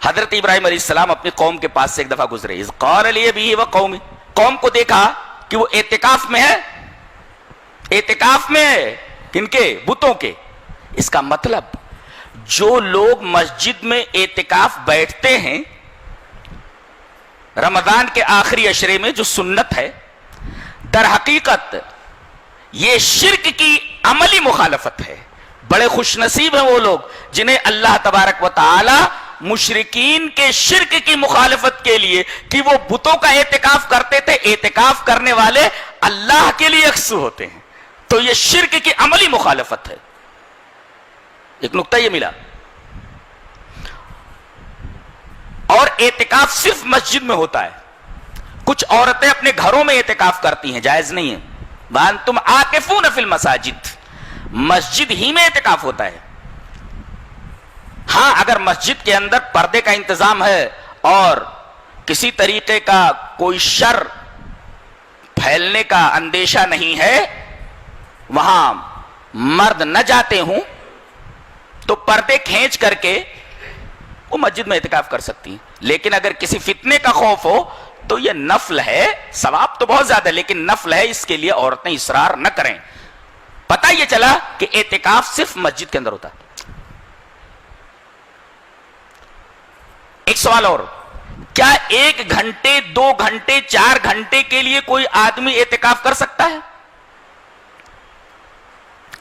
حضرت ابراہیم علیہ السلام اپنی قوم کے پاس سے ایک دفعہ گزرے، اذ قال لأبیہ وقومہ، قوم کو دیکھا کہ وہ اعتکاف میں ہے، اعتکاف میں ہے، کن کے؟ بتوں کے۔ اس کا مطلب جو لوگ مسجد میں اعتکاف بیٹھتے ہیں رمضان کے آخری عشرے میں، جو سنت ہے، در حقیقت یہ شرک کی عملی مخالفت ہے۔ بڑے خوش نصیب ہیں وہ لوگ جنہیں اللہ تبارک و تعالی مشرکین کے شرک کی مخالفت کے لیے کہ وہ بتوں کا اعتکاف کرتے تھے، اعتکاف کرنے والے اللہ کے لیے یکسو ہوتے ہیں، تو یہ شرک کی عملی مخالفت ہے۔ ایک نقطہ یہ ملا۔ اور اعتکاف صرف مسجد میں ہوتا ہے، کچھ عورتیں اپنے گھروں میں اعتکاف کرتی ہیں، جائز نہیں ہے۔ وَأَنْتُمْ عَاكِفُونَ فِي الْمَسَاجِدِ، مسجد ہی میں اعتکاف ہوتا ہے۔ ہاں اگر مسجد کے اندر پردے کا انتظام ہے اور کسی طریقے کا کوئی شر پھیلنے کا اندیشہ نہیں ہے، وہاں مرد نہ جاتے ہوں، تو پردے کھینچ کر کے وہ مسجد میں اعتکاف کر سکتی ہیں۔ لیکن اگر کسی فتنے کا خوف ہو تو یہ نفل ہے، ثواب تو بہت زیادہ ہے لیکن نفل ہے، اس کے لیے عورتیں اصرار نہ کریں۔ پتہ یہ چلا کہ اعتکاف صرف مسجد کے اندر ہوتا ہے۔ ایک سوال اور، کیا 1 گھنٹے 2 گھنٹے 4 گھنٹے کے لیے کوئی آدمی اعتکاف کر سکتا ہے؟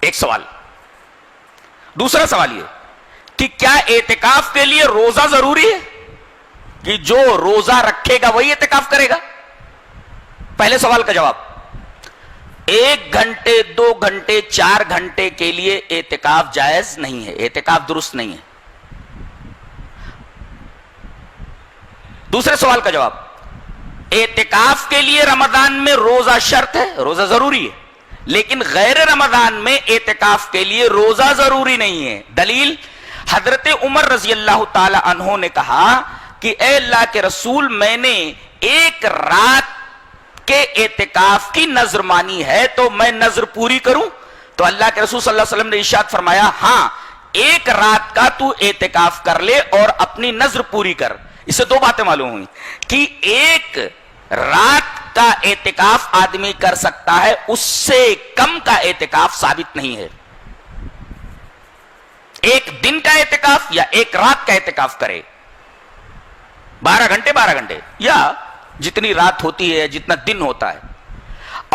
ایک سوال۔ دوسرا سوال یہ کہ کیا اعتکاف کے لیے روزہ ضروری ہے کہ جو روزہ رکھے گا وہی اعتکاف کرے گا؟ پہلے سوال کا جواب، 1 گھنٹے 2 گھنٹے 4 گھنٹے کے لیے اعتکاف جائز نہیں ہے، اعتکاف درست نہیں ہے۔ دوسرے سوال کا جواب، اعتکاف کے لیے رمضان میں روزہ شرط ہے، روزہ ضروری ہے، لیکن غیر رمضان میں اعتکاف کے لیے روزہ ضروری نہیں ہے۔ دلیل، حضرت عمر رضی اللہ تعالی عنہ نے کہا کہ اے اللہ کے رسول، میں نے 1 رات کے اعتکاف کی نذر مانی ہے تو میں نذر پوری کروں؟ تو اللہ کے رسول صلی اللہ علیہ وسلم نے ارشاد فرمایا، ہاں 1 رات کا تو اعتکاف کر لے اور اپنی نذر پوری کر۔ اس سے 2 باتیں معلوم ہوئی کہ 1 رات کا اعتکاف آدمی کر سکتا ہے، اس سے کم کا اعتکاف ثابت نہیں ہے۔ 1 دن کا اعتکاف یا 1 رات کا اعتکاف کرے، 12 گھنٹے 12 گھنٹے یا جتنی رات ہوتی ہے جتنا دن ہوتا ہے۔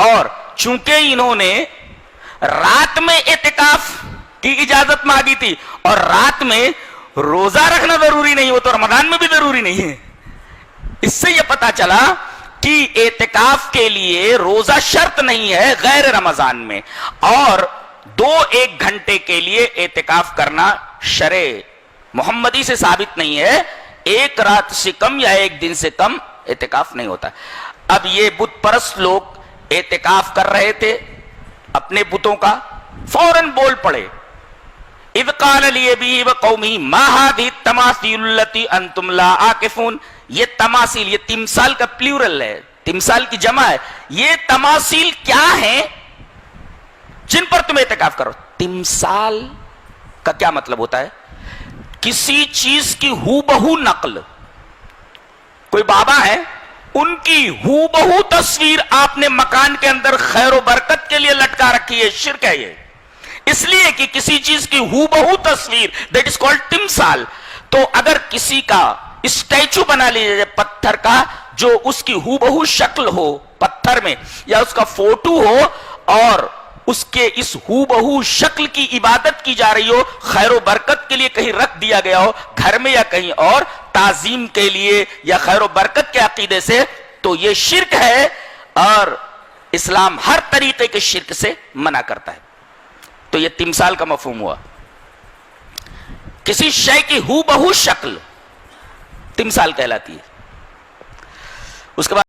اور چونکہ انہوں نے رات میں اعتکاف کی اجازت مانگی تھی اور رات میں روزہ رکھنا ضروری نہیں، وہ تو رمضان میں بھی ضروری نہیں ہے، اس سے یہ پتا چلا کہ اعتکاف کے لیے روزہ شرط نہیں ہے غیر رمضان میں، اور 1 گھنٹے کے لیے اعتکاف کرنا شرع محمدی سے ثابت نہیں ہے۔ 1 رات سے کم یا 1 دن سے کم اعتکاف نہیں ہوتا۔ اب یہ بت پرست لوگ اعتکاف کر رہے تھے اپنے بتوں کا، فوراً بول پڑے، اذ قال لأبیہ وقومہ ما ھذہ التماثیل التی انتم لا عاکفون۔ یہ تماثیل، یہ تمثال کا پلیورل ہے، تمثال کی جمع ہے۔ یہ تماثیل کیا ہیں جن پر تم اعتکاف کرو؟ تمثال کا کیا مطلب ہوتا ہے؟ کسی چیز کی ہو بہو نقل۔ کوئی بابا ہے، ان کی ہو بہو تصویر آپ نے مکان کے اندر خیر و برکت کے لیے لٹکا رکھی ہے، شرک ہے یہ۔ اس لیے کہ کسی چیز کی ہو بہو تصویر، دیٹ از کالڈ تمثال۔ تو اگر کسی کا اسٹیچو بنا لیجیے جائے پتھر کا، جو اس کی ہو بہو شکل ہو پتھر میں، یا اس کا فوٹو ہو اور اس کے اس ہو بہو شکل کی عبادت کی جا رہی ہو، خیر و برکت کے لیے کہیں رکھ دیا گیا ہو گھر میں یا کہیں اور، تعظیم کے لیے یا خیر و برکت کے عقیدے سے، تو یہ شرک ہے، اور اسلام ہر طریقے کے شرک سے منع کرتا ہے۔ تو یہ تمثال کا مفہوم ہوا، کسی شے کی ہو بہو شکل تمثال کہلاتی ہے۔ اس کے بعد